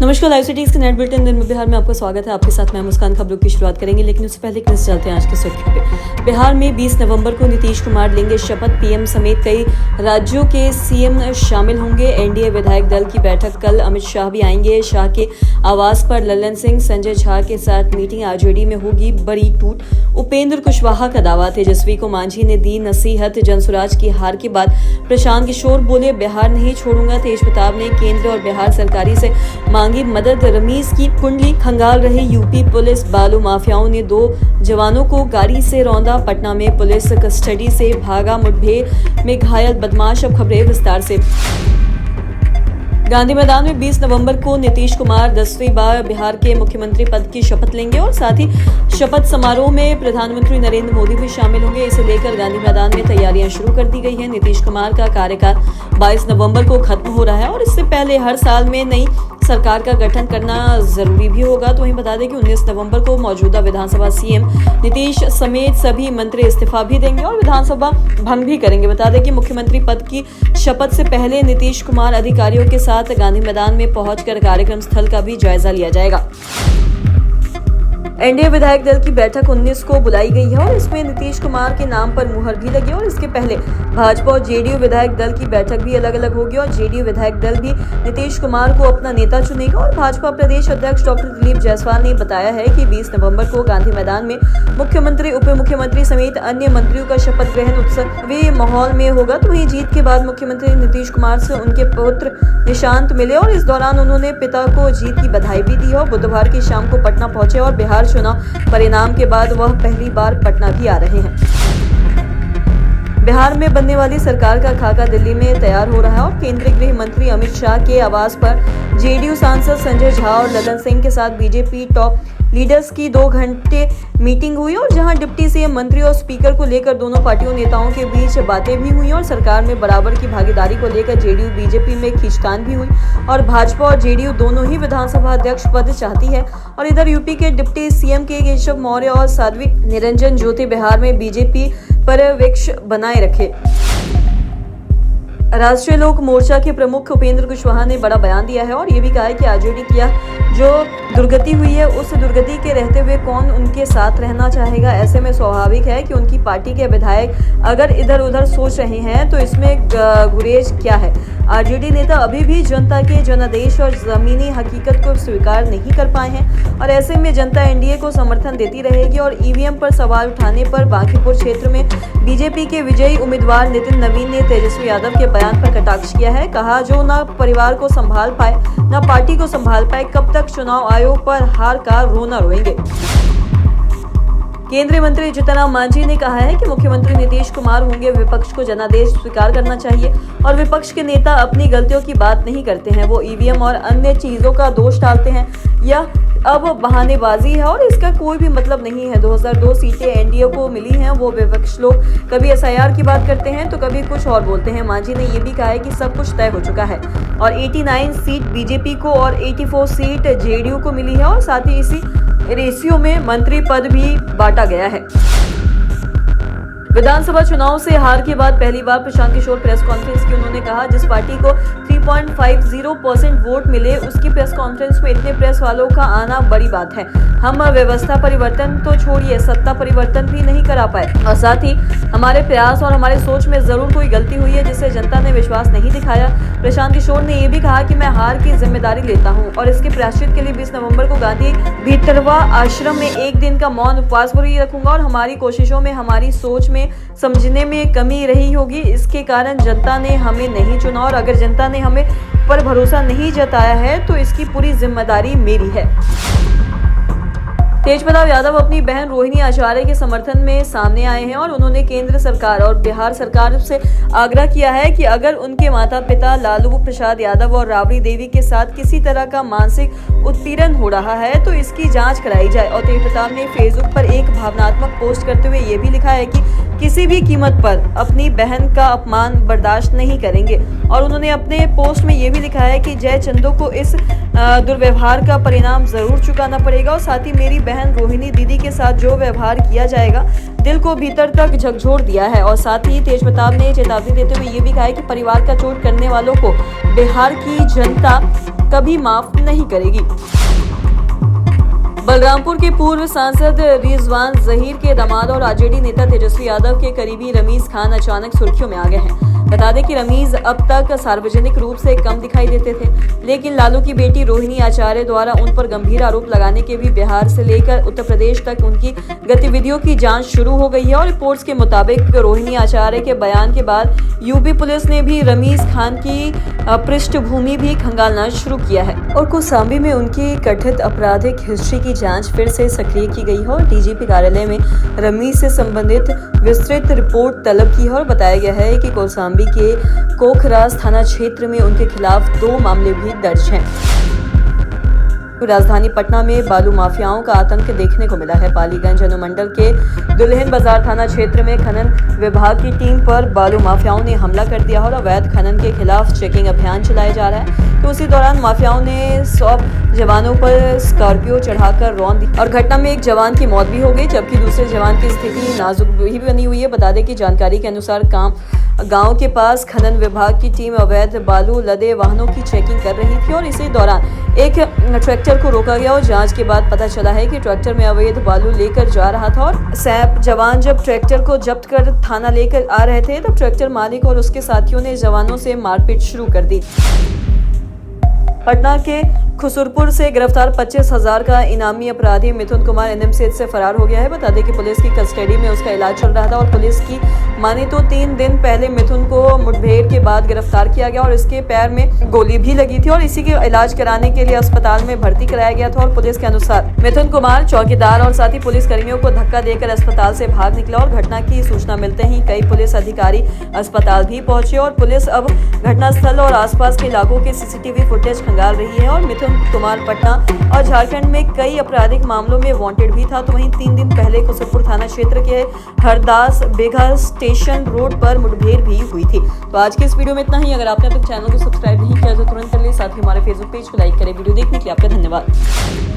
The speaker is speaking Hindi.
नमस्कार, लाइव सिटीज के नेट बुलेटिन दिन में बिहार में आपका स्वागत है। आपके साथ मैं मुस्कान। खबरों की शुरुआत करेंगे, लेकिन उससे पहले एक नजर चलते हैं आज की सुर्खियों पे। बिहार में 20 नवंबर को नीतीश कुमार लेंगे शपथ। पीएम समेत कई राज्यों के सीएम शामिल होंगे। एनडीए विधायक दल की बैठक कल। अमित शाह भी आएंगे। शाह के आवास पर लल्लन सिंह संजय झा के साथ मीटिंग। आरजेडी में होगी बड़ी टूट। उपेंद्र कुशवाहा का दावा। तेजस्वी को मांझी ने दी नसीहत। जनसुराज की हार के बाद प्रशांत किशोर बोले, बिहार नहीं छोड़ूंगा। तेज प्रताप ने केंद्र और बिहार सरकारी से मांगी मदद। रमीज की कुंडली खंगाल रहे यूपी पुलिस। बालू माफियाओं ने 2 जवानों को गाड़ी से रौंदा। पटना में पुलिस कस्टडी से भागा। मुठभेड़ में घायल बदमाश। अब खबरें विस्तार से। गांधी मैदान में 20 नवंबर को नीतीश कुमार 10वीं बार बिहार के मुख्यमंत्री पद की शपथ लेंगे और साथ ही शपथ समारोह में प्रधानमंत्री नरेंद्र मोदी भी शामिल होंगे। इसे लेकर गांधी मैदान में तैयारियां शुरू कर दी गई हैं। नीतीश कुमार का कार्यकाल 22 नवंबर को खत्म हो रहा है और इससे पहले हर साल में नई सरकार का गठन करना जरूरी भी होगा। तो वहीं बता दें कि 19 नवंबर को मौजूदा विधानसभा सीएम नीतीश समेत सभी मंत्री इस्तीफा भी देंगे और विधानसभा भंग भी करेंगे। बता दें कि मुख्यमंत्री पद की शपथ से पहले नीतीश कुमार अधिकारियों के साथ गांधी मैदान में पहुंचकर कार्यक्रम स्थल का भी जायजा लिया जाएगा। एनडीए विधायक दल की बैठक 19 को बुलाई गई है और इसमें नीतीश कुमार के नाम पर मुहर भी लगी और इसके पहले भाजपा और जेडीयू विधायक दल की बैठक भी अलग अलग होगी और जेडीयू विधायक दल भी नीतीश कुमार को अपना नेता चुनेगा। और भाजपा प्रदेश अध्यक्ष डॉक्टर दिलीप जायसवाल ने बताया है कि 20 नवंबर को गांधी मैदान में मुख्यमंत्री, उप मुख्यमंत्री समेत अन्य मंत्रियों का शपथ ग्रहण उत्सवी माहौल में होगा। तो वहीं जीत के बाद मुख्यमंत्री नीतीश कुमार से उनके पुत्र निशांत मिले और इस दौरान उन्होंने पिता को जीत की बधाई भी दी और बुधवार की शाम को पटना पहुंचे और बिहार चुनाव परिणाम के बाद वह पहली बार पटना भी आ रहे हैं। बिहार में बनने वाली सरकार का खाका दिल्ली में तैयार हो रहा है और केंद्रीय गृह मंत्री अमित शाह के आवास पर जेडीयू सांसद संजय झा और लल्लन सिंह के साथ बीजेपी टॉप लीडर्स की 2 घंटे मीटिंग हुई और जहां डिप्टी सीएम, मंत्री और स्पीकर को लेकर दोनों पार्टियों नेताओं के बीच बातें भी हुई और सरकार में बराबर की भागीदारी को लेकर जेडीयू बीजेपी में खींचतान भी हुई और भाजपा और जेडीयू दोनों ही विधानसभा अध्यक्ष पद चाहती है। और इधर यूपी के डिप्टी सीएम के केशव मौर्य और साध्वी निरंजन ज्योति बिहार में बीजेपी पर्यवेक्षक बनाए रखे। राष्ट्रीय लोक मोर्चा के प्रमुख उपेंद्र कुशवाहा ने बड़ा बयान दिया है और ये भी कहा है कि आरजेडी की जो दुर्गति हुई है उस दुर्गति के रहते हुए कौन उनके साथ रहना चाहेगा। ऐसे में स्वाभाविक है कि उनकी पार्टी के विधायक अगर इधर उधर सोच रहे हैं तो इसमें गुरेज क्या है। आरजेडी नेता अभी भी जनता के जनादेश और जमीनी हकीकत को स्वीकार नहीं कर पाए हैं और ऐसे में जनता एनडीए को समर्थन देती रहेगी। और ईवीएम पर सवाल उठाने पर बांकीपुर क्षेत्र में बीजेपी के विजयी उम्मीदवार नितिन नवीन ने तेजस्वी यादव के बयान पर कटाक्ष किया है। कहा, जो न परिवार को संभाल पाए न पार्टी को संभाल पाए, कब तक चुनाव आयोग पर हार का रोना रोएंगे। केंद्रीय मंत्री जीतन राम मांझी ने कहा है कि मुख्यमंत्री नीतीश कुमार होंगे। विपक्ष को जनादेश स्वीकार करना चाहिए और विपक्ष के नेता अपनी गलतियों की बात नहीं करते हैं, वो ईवीएम और अन्य चीजों का दोष डालते हैं। यह अब बहानेबाजी है और इसका कोई भी मतलब नहीं है। 2002 सीटें एनडीए को मिली हैं। वो विपक्ष लोग कभी एसआईआर की बात करते हैं तो कभी कुछ और बोलते हैं। मांझी ने यह भी कहा है कि सब कुछ तय हो चुका है और 89 सीट बीजेपी को और 84 सीट जेडीयू को मिली है और साथ ही इसी रेशियो में मंत्री पद भी बांटा गया है। विधानसभा चुनाव से हार के बाद पहली बार प्रशांत किशोर प्रेस कॉन्फ्रेंस की। उन्होंने कहा, जिस पार्टी को 3.50% वोट मिले उसकी प्रेस कॉन्फ्रेंस में इतने प्रेस वालों का आना बड़ी बात है। हम व्यवस्था परिवर्तन तो छोड़िए, सत्ता परिवर्तन भी नहीं करा पाए और साथ ही हमारे प्रयास और हमारे सोच में जरूर कोई गलती हुई है जिससे जनता ने विश्वास नहीं दिखाया। प्रशांत किशोर ने यह भी कहा कि मैं हार की जिम्मेदारी लेता हूं और इसके प्रायश्चित के लिए 20 नवंबर को गांधी भीतरवा आश्रम में 1 दिन का मौन उपवास भी रखूंगा और हमारी कोशिशों में, हमारी सोच में, समझने में कमी रही होगी। इसके कारण जनता ने हमें नहीं चुना और अगर जनता ने हमें पर भरोसा नहीं जताया है तो इसकी पूरी जिम्मेदारी मेरी है। तेज प्रताप यादव अपनी बहन रोहिणी आचार्य के समर्थन में सामने आए हैं और उन्होंने केंद्र सरकार और बिहार सरकार से आग्रह किया है कि अगर उनके माता पिता लालू प्रसाद यादव और राबड़ी देवी के साथ किसी तरह का मानसिक उत्पीड़न हो रहा है तो इसकी जांच कराई जाए। और तेज प्रताप ने फेसबुक पर एक भावनात्मक पोस्ट करते हुए ये भी लिखा है कि किसी भी कीमत पर अपनी बहन का अपमान बर्दाश्त नहीं करेंगे। और उन्होंने अपने पोस्ट में ये भी लिखा है कि जय चंदो को इस दुर्व्यवहार का परिणाम जरूर चुकाना पड़ेगा और साथ ही मेरी बहन रोहिणी दीदी के साथ जो व्यवहार किया जाएगा दिल को भीतर तक झकझोर दिया है। और साथ ही तेज प्रताप ने चेतावनी देते हुए ये भी कहा है कि परिवार का चोट करने वालों को बिहार की जनता कभी माफ नहीं करेगी। बलरामपुर के पूर्व सांसद रिजवान जहीर के दामाद और आरजेडी नेता तेजस्वी यादव के करीबी रमीज खान अचानक सुर्खियों में आ गए हैं। बता दें कि रमीज अब तक सार्वजनिक रूप से कम दिखाई देते थे, लेकिन लालू की बेटी रोहिणी आचार्य द्वारा उन पर गंभीर आरोप लगाने के भी बिहार से लेकर उत्तर प्रदेश तक उनकी गतिविधियों की जांच शुरू हो गई है। और रिपोर्ट्स के मुताबिक रोहिणी आचार्य के बयान के बाद यूपी पुलिस ने भी रमीज खान की पृष्ठभूमि भी खंगालना शुरू किया है और कौसाम्बी में उनकी कथित आपराधिक हिस्ट्री की जांच फिर से सक्रिय की गई है और डीजीपी कार्यालय में रमीज से संबंधित विस्तृत रिपोर्ट तलब की है। और बताया गया है कि कौसाम्बी के कोखराज थाना क्षेत्र में उनके खिलाफ 2 मामले भी दर्ज हैं। राजधानी पटना में बालू माफियाओं का आतंक देखने को मिला है। पालीगंज अनुमंडल के दुल्हिन बाजार थाना क्षेत्र में खनन विभाग की टीम पर बालू माफियाओं ने हमला कर दिया और अवैध खनन के खिलाफ चेकिंग अभियान चलाया जा रहा है। तो उसी दौरान माफियाओं ने 100 जवानों पर स्कॉर्पियो चढ़ाकर रौंद दी और घटना में एक जवान की मौत भी हो गई, जबकि दूसरे जवान की स्थिति नाजुक भी बनी हुई है। बता दें कि जानकारी के अनुसार गांव के पास खनन विभाग की टीम अवैध बालू लदे वाहनों की चेकिंग कर रही थी और इसी दौरान एक ट्रैक्टर को रोका गया और जांच के बाद पता चला है कि ट्रैक्टर में अवैध बालू लेकर जा रहा था। और सैप जवान जब ट्रैक्टर को जब्त कर थाना लेकर आ रहे थे तब ट्रैक्टर मालिक और उसके साथियों ने जवानों से मारपीट शुरू कर दी। पटना के खुसुरपुर से गिरफ्तार 25,000 का इनामी अपराधी मिथुन कुमार एनएमसीएच से फरार हो गया है। बता दें कि पुलिस की कस्टडी में उसका इलाज चल रहा था और पुलिस की माने तो 3 दिन पहले मिथुन को मुठभेड़ के बाद गिरफ्तार किया गया और इसके पैर में गोली भी लगी थी और इसी के इलाज कराने के लिए अस्पताल में भर्ती कराया गया था। और पुलिस के अनुसार मिथुन कुमार चौकीदार और साथ ही पुलिस कर्मियों को धक्का देकर अस्पताल से भाग निकला और घटना की सूचना मिलते ही कई पुलिस अधिकारी अस्पताल भी पहुंचे और पुलिस अब घटनास्थल और आसपास के इलाकों के सीसीटीवी फुटेज खंगाल रही है। और मिथुन कुमार पटना और झारखंड में कई आपराधिक मामलों में वांटेड भी था। तो वहीं 3 दिन पहले खुसरपुर थाना क्षेत्र के हरदास बेघा स्टेशन रोड पर मुठभेड़ भी हुई थी। तो आज के इस वीडियो में इतना ही। अगर आपने अब तक चैनल को सब्सक्राइब नहीं किया तो तुरंत कर ले, साथ ही हमारे फेसबुक पेज को लाइक करें। वीडियो देखने के लिए आपका धन्यवाद।